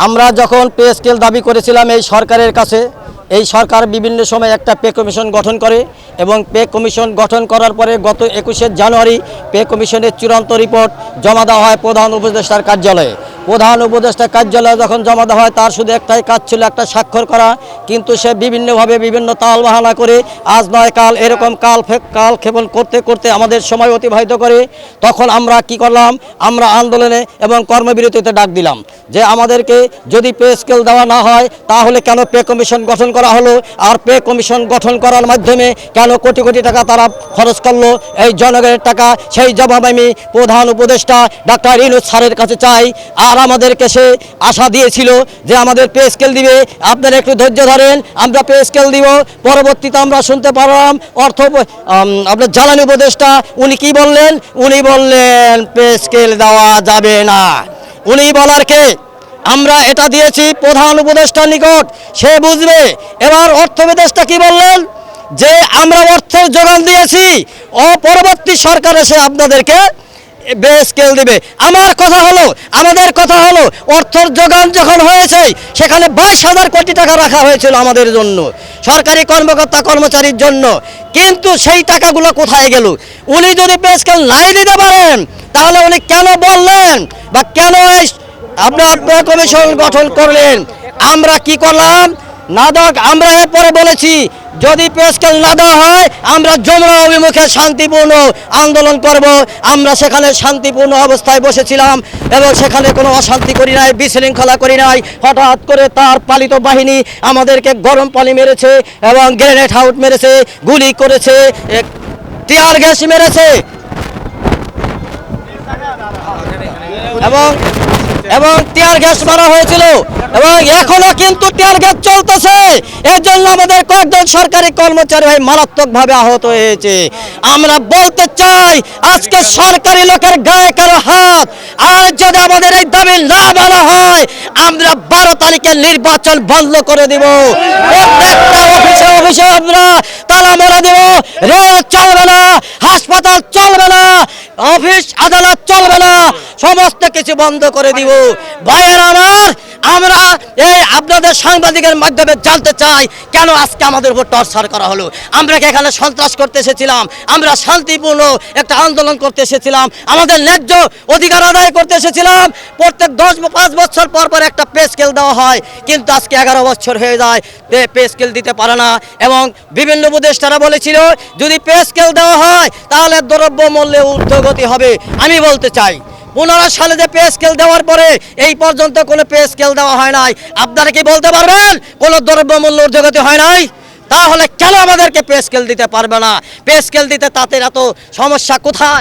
আমরা যখন pay scale দাবি করেছিলাম এই সরকারের কাছে, এই সরকার বিভিন্ন সময় একটা পে কমিশন গঠন করে এবং পে কমিশন গঠন করার পরে গত 21শে জানুয়ারি পে কমিশনের চূড়ান্ত রিপোর্ট জমা দেওয়া হয় প্রধান উপদেষ্টার কার্যালয়ে। প্রধান উপদেষ্টার কার্যালয়ে যখন জমা দেওয়া হয় তার শুধু একটাই কাজ ছিল, একটা স্বাক্ষর করা, কিন্তু সে বিভিন্নভাবে বিভিন্ন তাল বাহানা করে আজ নয় কাল এরকম কালক্ষেপণ করতে করতে আমাদের সময় অতিবাহিত করে। তখন আমরা কি করলাম, আমরা আন্দোলনে এবং কর্মবিরতিতে ডাক দিলাম যে আমাদেরকে যদি পে স্কেল দেওয়া না হয় তাহলে কেন পে কমিশন গঠন করা হলো, আর পে কমিশন গঠন করার মাধ্যমে কেন কোটি কোটি টাকা তারা খরচ করলো এই জনগণের টাকা, সেই জবাব আমি প্রধান উপদেষ্টা ডাক্তার ইউনূস স্যারের কাছে চাই। আর আমাদেরকে সে আশা দিয়েছিল যে আমাদের পে স্কেল দিবে, আপনারা একটু ধৈর্য ধরেন, আমরা পে স্কেল দিব। পরবর্তীতে আমরা শুনতে পারলাম আপনার জ্বালানি উপদেষ্টা উনি কি বললেন, উনি বললেন পে স্কেল দেওয়া যাবে না। উনি বলার কে, আমরা এটা দিয়েছি প্রধান উপদেষ্টার নিকট, সে বুঝবে। এবার অর্থ উপদেষ্টা কি বললেন যে আমরা অর্থের যোগান দিয়েছি, পরবর্তী সরকার এসে আপনাদেরকে পে স্কেল দিবে। আমাদের কথা হলো অর্থের যোগান যখন হয়েছে সেখানে 22,000 কোটি টাকা রাখা হয়েছিল আমাদের জন্য, সরকারি কর্মকর্তা কর্মচারীর জন্য, কিন্তু সেই টাকাগুলো কোথায় গেল? উনি যদি পে স্কেল নাই দিতে পারেন তাহলে উনি কেন বললেন বা কেন আপনার পে কমিশন গঠন করলেন? আমরা কি করলাম না দেখ, আমরা এরপরে বলেছি যদি পে স্কেল না দেওয়া হয় আমরা যমুনা অভিমুখে শান্তিপূর্ণ আন্দোলন করব। আমরা সেখানে শান্তিপূর্ণ অবস্থায় বসেছিলাম এবং সেখানে কোনো অশান্তি করি নাই, বিশৃঙ্খলা করি নাই। হঠাৎ করে তার পালিত বাহিনী আমাদেরকে গরম পানি মেরেছে এবং গ্রেনেড আউট মেরেছে, গুলি করেছে, টিয়ার গ্যাস মেরেছে এবং টিয়ার গ্যাস মারা হয়েছিল এবং এখনো কিন্তু টিয়ার গ্যাস চলতেছে। এর জন্য আমাদের কয়েকজন সরকারি কর্মচারী ভাই মারাত্মকভাবে আহত হয়েছে। আমরা বলতে চাই আজকে সরকারি লোকের গায়ে কারো হাত, আর যদি আমাদের এই দাবি না মানা হয় আমরা 12 তারিখে নির্বাচন বন্ধ করে দিব। প্রত্যেকটা অফিসে আমরা তালা মেরে দেব, রেল চলবে না, হাসপাতাল চলবে না, অফিস আদালত চলবে না, সমস্ত কিছু বন্ধ করে দিব। ভাইয়েরা আমার, আমরা এই আপনাদের সাংবাদিকের মাধ্যমে জানতে চাই কেন আজকে আমাদের উপর টর্চার করা হলো? আমরা কি এখানে সন্ত্রাস করতে এসেছিলাম? আমরা শান্তিপূর্ণ একটা আন্দোলন করতে এসেছিলাম, আমাদের ন্যায্য অধিকার আদায় করতে এসেছিলাম। প্রত্যেক 5 বছর পর একটা পে স্কেল দেওয়া হয়, কিন্তু আজকে 11 বছর হয়ে যায় পে স্কেল দিতে পারে না। এবং বিভিন্ন উপদেষ্টারা বলেছিল যদি পে স্কেল দেওয়া হয় তাহলে দ্রব্য মূল্যে ঊর্ধ্বগতি হবে। আমি বলতে চাই 15 সালে যে পে স্কেল দেওয়ার পরে এই পর্যন্ত কোনো পে স্কেল দেওয়া হয় নাই। আপনারা কি বলতে পারবেন কোনো দ্রব্যমূল্য ঊর্ধ্বগতি হয় নাই? তাহলে কেন আমাদেরকে পে স্কেল দিতে পারবে না? পে স্কেল দিতে তাদের এত সমস্যা কোথায়?